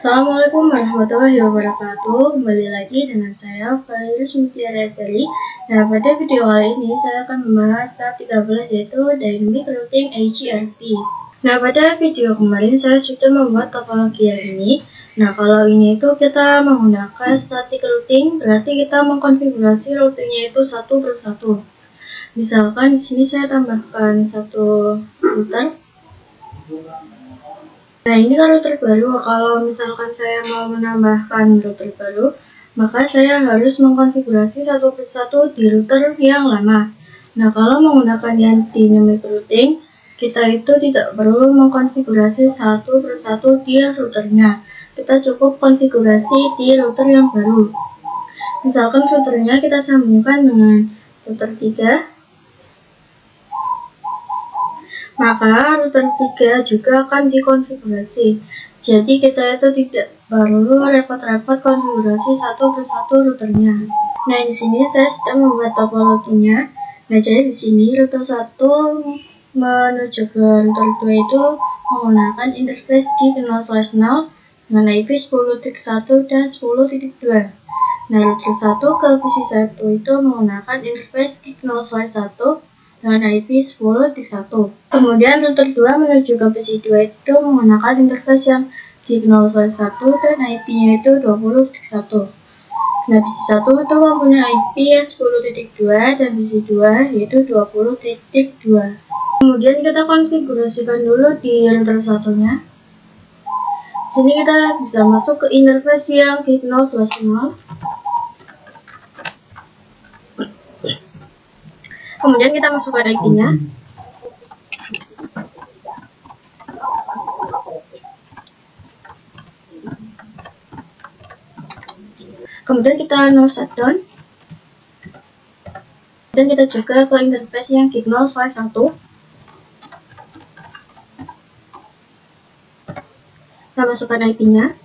Assalamualaikum warahmatullahi wabarakatuh. Kembali lagi dengan saya Fairuz Mutiara Azali. Nah, pada video kali ini saya akan membahas bab 13 yaitu Dynamic Routing HERP. Nah, pada video kemarin saya sudah membuat topologi yang ini. Nah, kalau ini itu kita menggunakan static routing, berarti kita mengkonfigurasi routingnya itu satu persatu. Misalkan di sini saya tambahkan satu router. Nah, ini kan router baru. Kalau misalkan saya mau menambahkan router baru, maka saya harus mengkonfigurasi satu persatu di router yang lama. Nah, kalau menggunakan yang dynamic routing, kita itu tidak perlu mengkonfigurasi satu persatu di routernya. Kita cukup konfigurasi di router yang baru. Misalkan routernya kita sambungkan dengan router 3, maka router 3 juga akan dikonfigurasi. Jadi kita itu tidak perlu repot-repot konfigurasi satu persatu routernya. Nah, di sini saya sudah membuat topologinya. Nah, jadi di sini router 1 menuju ke router 2 itu menggunakan interface gig 0/0 dengan IP 10.1 dan 10.2. Nah, router 1 ke PC1 itu menggunakan interface gig 0/1 dengan IP 10.1. Kemudian router 2 menuju ke PC2 itu menggunakan interface yang gig 0/1 dan IP-nya itu 20.1. Nah, PC1 itu mempunyai IP yang 10.2 dan PC2 yaitu 20.2. Kemudian kita konfigurasikan dulu di router satunya. Sini kita bisa masuk ke interface yang gig 0/0. Kemudian kita masukkan IP-nya. Kemudian kita no shutdown. Dan kita juga ke interface yang gig 0/1. Kita masukkan IP-nya.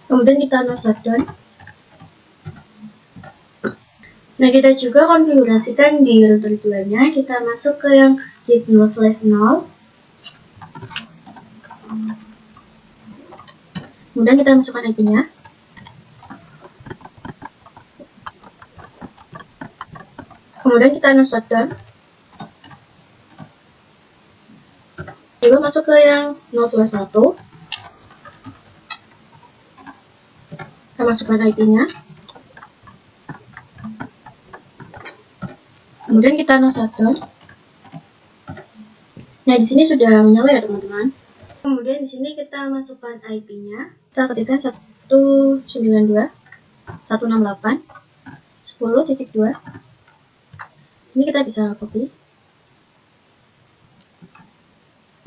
Kemudian kita no shutdown. Nah, kita juga konfigurasikan di router 2-nya. Kita masuk ke yang gig 0/0. Kemudian kita masukkan IP-nya. Kemudian kita no shutdown. Juga masuk ke yang 0/1. Kita masukkan IP-nya. Kemudian kita no shutdown. Nah, di sini sudah menyala ya, teman-teman. Kemudian di sini kita masukkan IP-nya. Kita ketikkan 192.168.10.2. Ini kita bisa copy.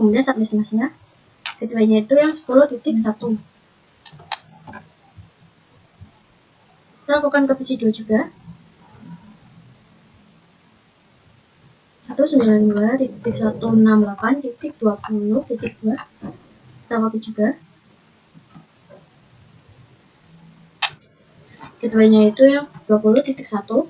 Kemudian subnetnya. Gateway-nya itu yang 10.1. Kita lakukan ke PC2 juga. 192.168.20.2. Kita copy juga. Gateway-nya itu yang 20.1.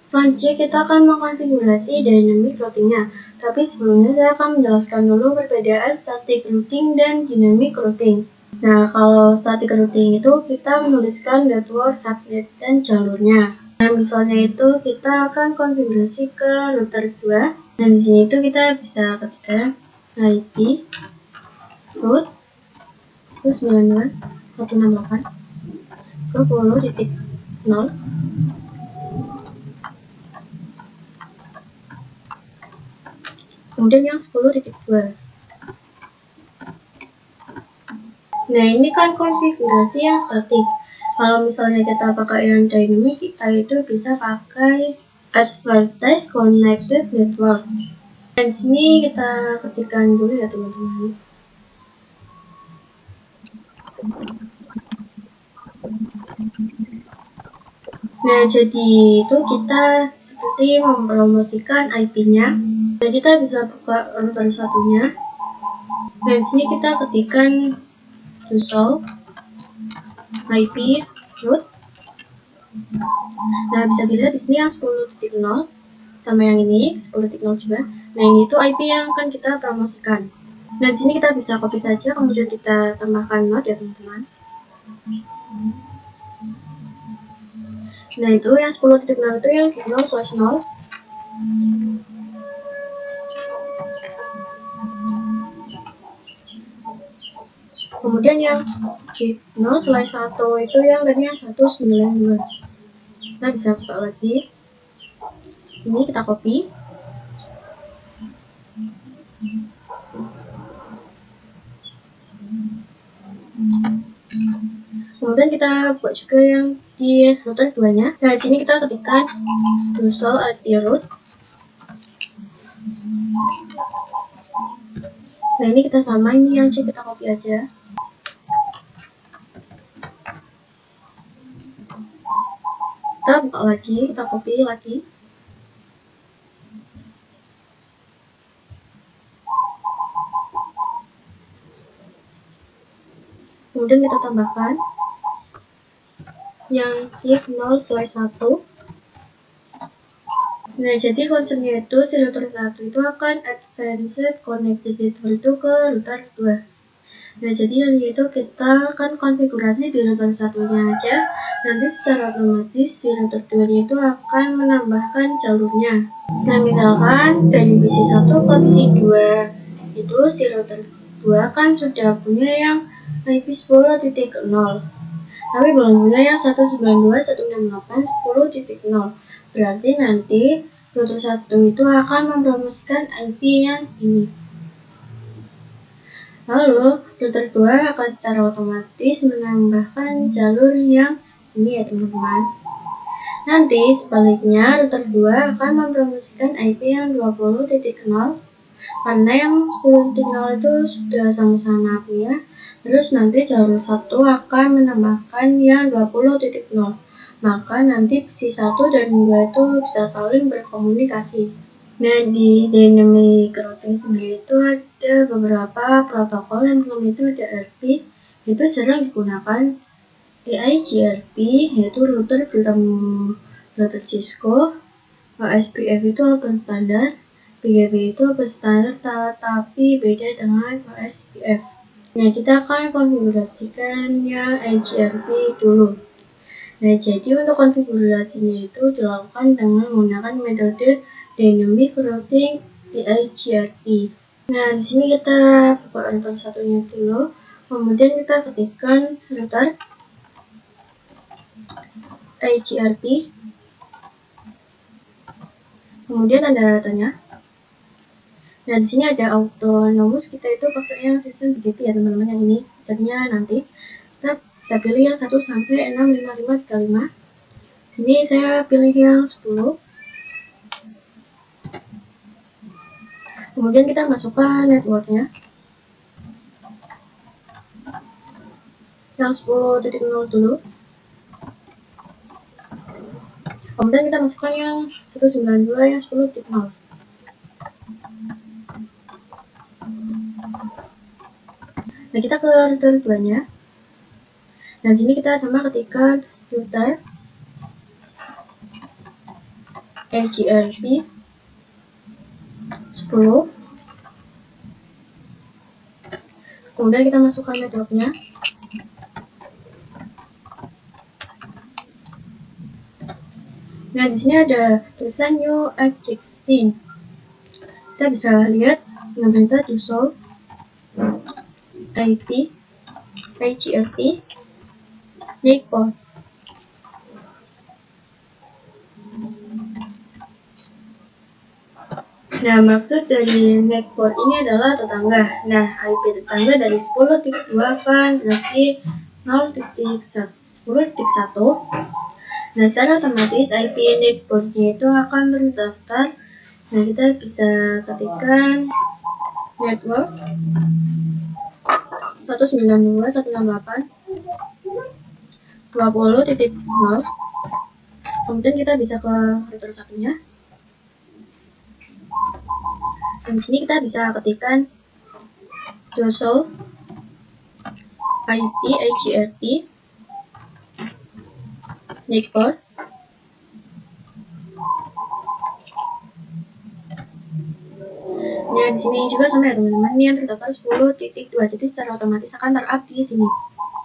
Selanjutnya kita akan mengkonfigurasi dynamic routing-nya. Tapi sebelumnya saya akan menjelaskan dulu perbedaan static routing dan dynamic routing. Nah, kalau static routing itu kita menuliskan network, subnet, dan jalurnya. Nah, misalnya itu kita akan konfigurasi ke router 2. Dan di sini itu kita bisa ketikkan IP root 192.168.20.0. Kemudian yang 10.2. Nah, ini kan konfigurasi yang statik. Kalau misalnya kita pakai yang dynamic, kita itu bisa pakai advertise connected network. Dan sini kita ketikkan dulu ya, teman-teman. Nah, jadi itu kita seperti mempromosikan IP-nya. Nah, kita bisa buka router satunya. Dan sini kita ketikkan usual IP root. Nah, bisa dilihat di sini yang 10.0 sama yang ini 10.0 juga. Nah, ini tuh IP yang akan kita promosikan. Nah, di sini kita bisa copy saja, kemudian kita tambahkan not ya teman-teman. Nah, itu yang 10.0 itu yang gig 0/0. Kemudian yang gig 0/1 itu yang tadinya 192. Kita bisa buka lagi. Ini kita copy. Kemudian kita buat juga yang di router 2-nya. Nah, di sini kita ketikkan usual IP root. Nah, ini kita sama, ini yang C kita copy aja. Kita buka lagi, kita copy lagi. Kemudian kita tambahkan yang gig 0/1. Nah, jadi konsepnya itu si router 1 itu akan advanced connectivity itu ke router 2. Nah, jadi nanti itu kita akan konfigurasi di router 1-nya aja. Nanti secara otomatis si router 2-nya itu akan menambahkan jalurnya. Nah, misalkan dari PC 1 ke PC 2 itu si router 2 kan sudah punya yang IP 10.0. Tapi belum punya yang 192.168.10.0. Berarti nanti router 1 itu akan mempromosikan IP yang ini. Lalu, router 2 akan secara otomatis menambahkan jalur yang ini ya teman-teman. Nanti sebaliknya router 2 akan mempromosikan IP yang 20.0 karena yang 10.0 itu sudah sama-sama punya. Terus nanti jalur 1 akan menambahkan yang 20.0. Maka nanti PC 1 dan 2 itu bisa saling berkomunikasi. Nah, di dynamic routing sendiri itu ada beberapa protokol yang belum itu ada RP, itu jarang digunakan. EIGRP yaitu router bertemu router Cisco, OSPF itu open standard, PGP itu open standard tapi beda dengan OSPF. Nah, kita akan konfigurasikan yang EIGRP dulu. Nah, jadi untuk konfigurasinya itu dilakukan dengan menggunakan metode dynamic routing EIGRP. Nah, di sini kita buka router satunya dulu, kemudian kita ketikkan router EIGRP, kemudian tanda tanya. Nah, di sini ada autonomous, kita itu pakai yang sistem BGP ya teman-teman, yang ini tadinya nanti kita bisa pilih yang 1 sampai 65535. Sini saya pilih yang 10. Kemudian kita masukkan networknya yang 10.0 dulu. Kemudian kita masukkan yang 192 yang 10.0. Nah, kita ke router 2-nya. Nah, di sini kita sama ketikkan router EIGRP 10. Kemudian kita masukkan networknya. Nah, di sini ada tulisan new X16. Kita bisa lihat dengan perintah to solve IP EIGRP network. Nah, maksud dari network ini adalah tetangga. Nah, IP tetangga dari 10.2 kan berarti 0.10.1. Nah, secara otomatis IP networknya itu akan terdaftar. Nah, kita bisa ketikkan network 192.168.20.0. Kemudian kita bisa ke router satunya. Dan di sini kita bisa ketikkan dorsal IP EIGRP network. Nah, di sini juga sama ya teman-teman, ini yang terdapat 10.2, jadi secara otomatis akan ter-up di sini.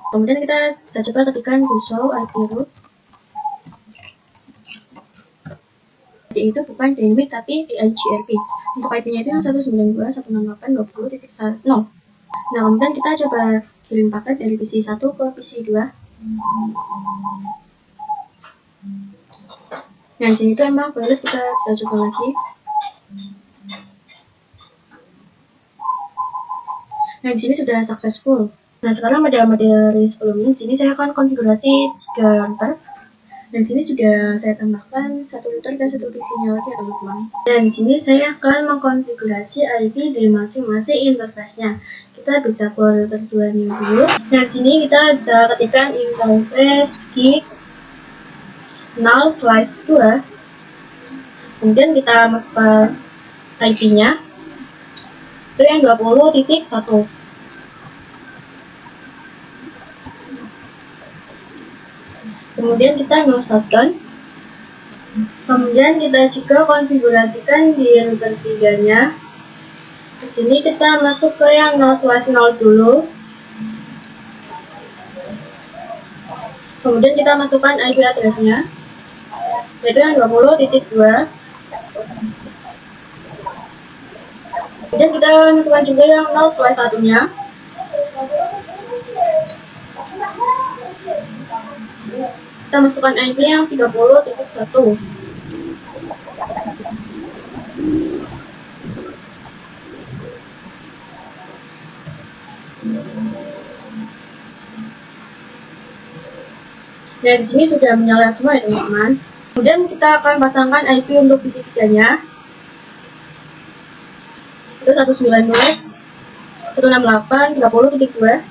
Kemudian kita bisa coba ketikkan do show IP root. Jadi itu bukan dynamic tapi DIGRP. Untuk IP-nya itu yang 192.168.20.1. Nah, kemudian kita coba kirim paket dari PC 1 ke PC 2. Nah, di sini tuh emang valid, kita bisa coba lagi. Nah, di sini sudah successful. Nah, sekarang pada materi sebelumnya, di sini saya akan konfigurasi 3 router. Dan di sini sudah saya tambahkan 1 router dan 1 PC-nya lagi ya teman-teman. Dan di sini saya akan mengkonfigurasi IP dari masing-masing interface-nya. Kita bisa ke router 2-nya dulu. Nah, di sini kita bisa ketikkan interface key 0/2. Kemudian kita masukkan IP-nya. Itu yang 20.1. Kemudian kita no shutdown. Kemudian kita juga konfigurasikan di router 3-nya. Di sini kita masuk ke yang 0/0 dulu. Kemudian kita masukkan IP address-nya, yaitu yang 20.2. Kemudian kita masukkan juga yang 0/1-nya. Kita masukkan IP yang 30.1. Dan di sini sudah menyala semua ya teman-teman. Kemudian kita akan pasangkan IP untuk PC 3-nya. Itu 192.168.30.2.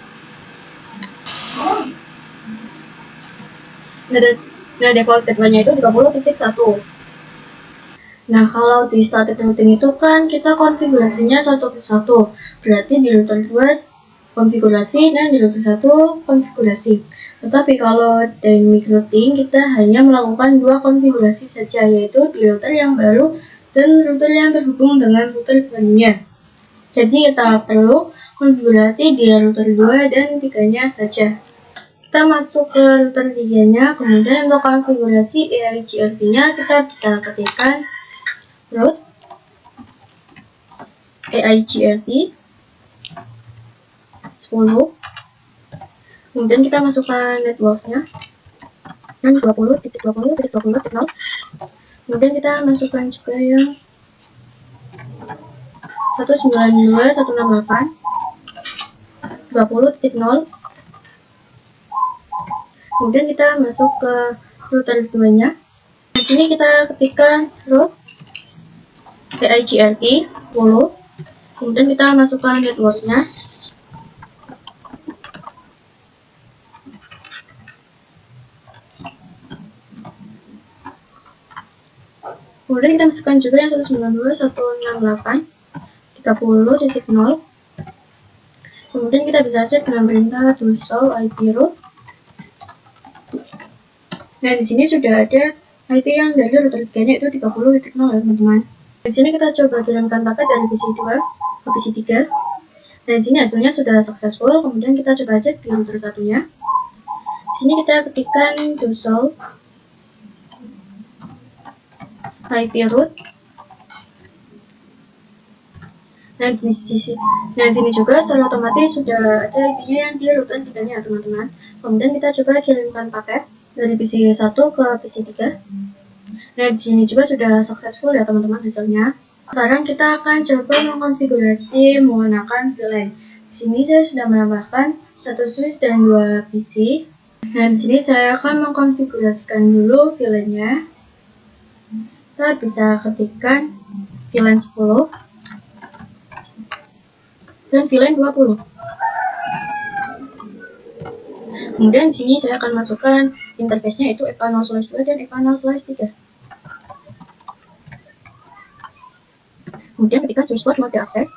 Nah, default gateway-nya itu 30.1. Nah, kalau di static routing itu kan kita konfigurasinya satu persatu. Berarti di router 2 konfigurasi dan di router 1 konfigurasi. Tetapi kalau dynamic routing kita hanya melakukan 2 konfigurasi saja, yaitu di router yang baru dan router yang terhubung dengan router barunya. Jadi kita perlu konfigurasi di router 2 dan 3-nya saja. Kita masuk ke router 3-nya, kemudian untuk konfigurasi EIGRP-nya kita bisa ketikkan root EIGRP 10. Kemudian kita masukkan networknya yang 20.20.20.0. Kemudian kita masukkan juga yang 192.168.20.0. Kemudian kita masuk ke router 2-nya. Di sini kita ketikkan root EIGRP 10. Kemudian kita masukkan networknya. Kemudian kita masukkan juga yang 192.168.30.0. Kemudian kita bisa cek dengan perintah do show IP root. Nah, di sini sudah ada IP yang dari router 3-nya itu 30.0 ya teman-teman. Di sini kita coba kirimkan paket dari PC 2 ke PC 3. Nah, di sini hasilnya sudah successful. Kemudian kita coba cek di router 1-nya. Di sini kita ketikkan do show IP root. Nah, di sini juga secara otomatis sudah ada IP-nya yang di router 3-nya ya teman-teman. Kemudian kita coba kirimkan paket dari PC 1 ke PC 3. Nah, di sini juga sudah successful ya teman-teman hasilnya. Sekarang kita akan coba mengkonfigurasi menggunakan VLAN. Di sini saya sudah menambahkan 1 switch dan 2 PC. Nah, di sini saya akan mengkonfigurasikan dulu VLAN-nya. Kita bisa ketikkan VLAN 10 dan VLAN 20. Kemudian di sini saya akan masukkan interface-nya itu FA0/2 dan FA0/3. Kemudian ketika switch port mode akses.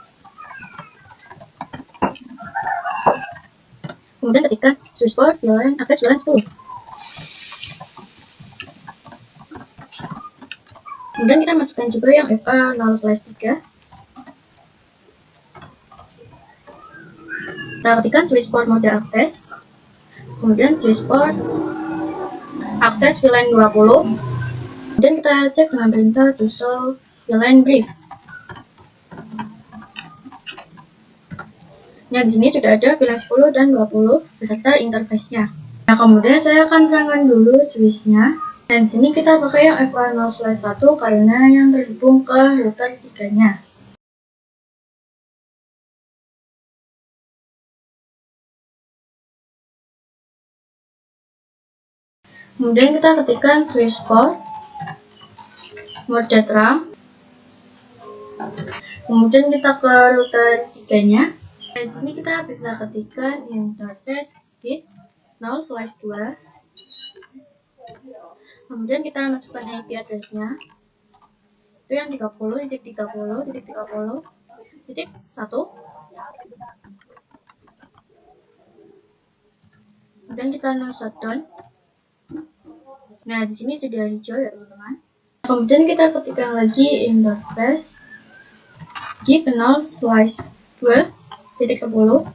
Kemudian ketika switch port VLAN akses VLAN 10. Kemudian kita masukkan juga yang FA0/3. Kita ketikkan switchport mode akses, kemudian switchport akses VLAN 20, kemudian kita cek dengan perintah to show VLAN brief. Nah, di sini sudah ada VLAN 10 dan 20 beserta interface-nya. Nah, kemudian saya akan terangkan dulu switch-nya. Dan di sini kita pakai yang FA0/1 karena yang terhubung ke router 3-nya. Kemudian kita ketikkan switchport mode RAM. Kemudian kita ke router 3-nya. Di sini kita bisa ketikkan interface git 0/2. Kemudian kita masukkan IP address-nya. Itu yang 30.30.30.1. Kemudian kita no shutdown. Nah, di sini sudah hijau ya, teman-teman. Kemudian kita ketikkan lagi interface git 0/2.10.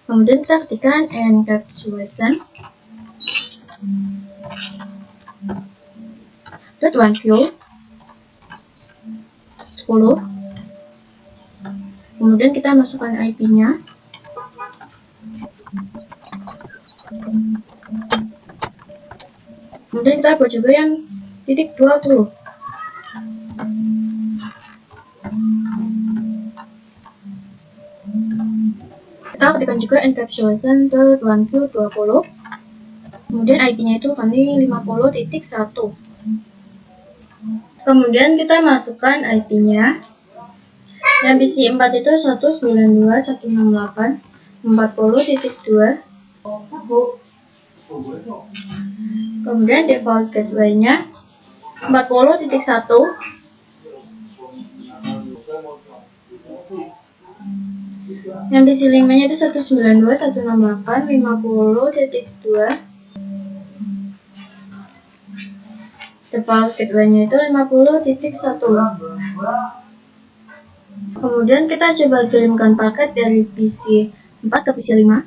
Kemudian kita ketikkan encapsulation .1q 10. Kemudian kita masukkan IP-nya. Kemudian kita buat juga yang .20. Kita ketikkan juga encapsulation .1q20. Kemudian IP-nya itu kali 50.1. Kemudian kita masukkan IP-nya. Yang PC 4 itu 192.168.40.2. Kemudian default gateway-nya 40.1. Yang PC 5-nya itu 192.168.50.2. Default gateway-nya itu 50.1. Kemudian kita coba kirimkan paket dari PC 4 ke PC 5.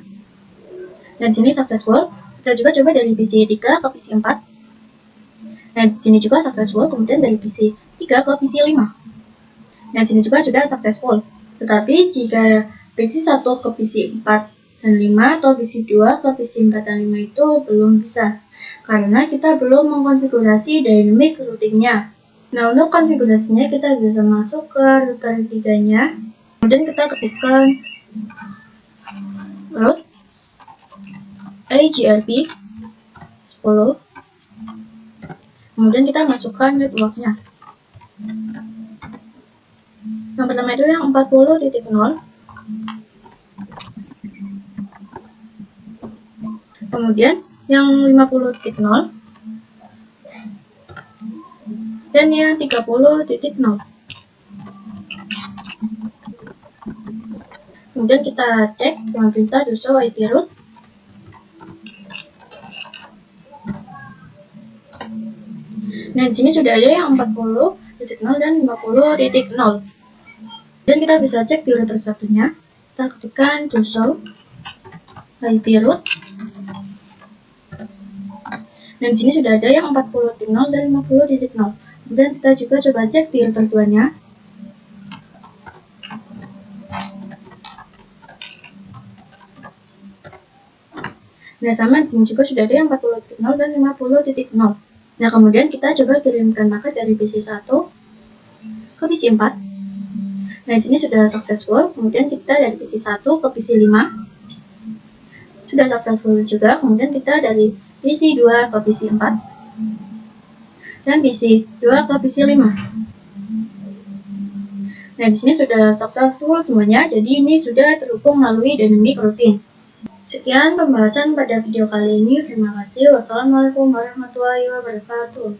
Dan sini successful. Kita juga coba dari PC 3 ke PC 4. Dan di sini juga successful. Kemudian dari PC 3 ke PC 5. Dan sini juga sudah successful. Tetapi jika PC 1 ke PC 4 dan 5 atau PC 2 ke PC 4 dan 5 itu belum bisa. Karena kita belum mengkonfigurasi dynamic routing-nya. Nah, untuk konfigurasinya kita bisa masuk ke router 3-nya. Kemudian kita ketikkan root AGRP 10. Kemudian kita masukkan network-nya. Yang pertama itu yang 40.0. Kemudian yang 50.0. Dan yang 30.0. Kemudian kita cek dengan perintah do show IP root. Nah, di sini sudah ada yang 40.0 dan 50.0. Dan kita bisa cek di router satunya. Kita ketikkan do show IP root. Dan di sini sudah ada yang 40.0 dan 50.0. Kemudian kita juga coba cek di router 2-nya. Nah, sama di sini juga sudah ada yang 40.0 dan 50.0. Nah, kemudian kita coba kirimkan paket dari PC 1 ke PC 4. Nah, di sini sudah successful. Kemudian kita dari PC 1 ke PC 5. Sudah successful juga. Kemudian kita dari PC 2 ke PC 4. Dan PC 2 ke PC 5. Nah, di sini sudah successful semuanya. Jadi ini sudah terhubung melalui dynamic routing. Sekian pembahasan pada video kali ini. Terima kasih. Wassalamualaikum warahmatullahi wabarakatuh.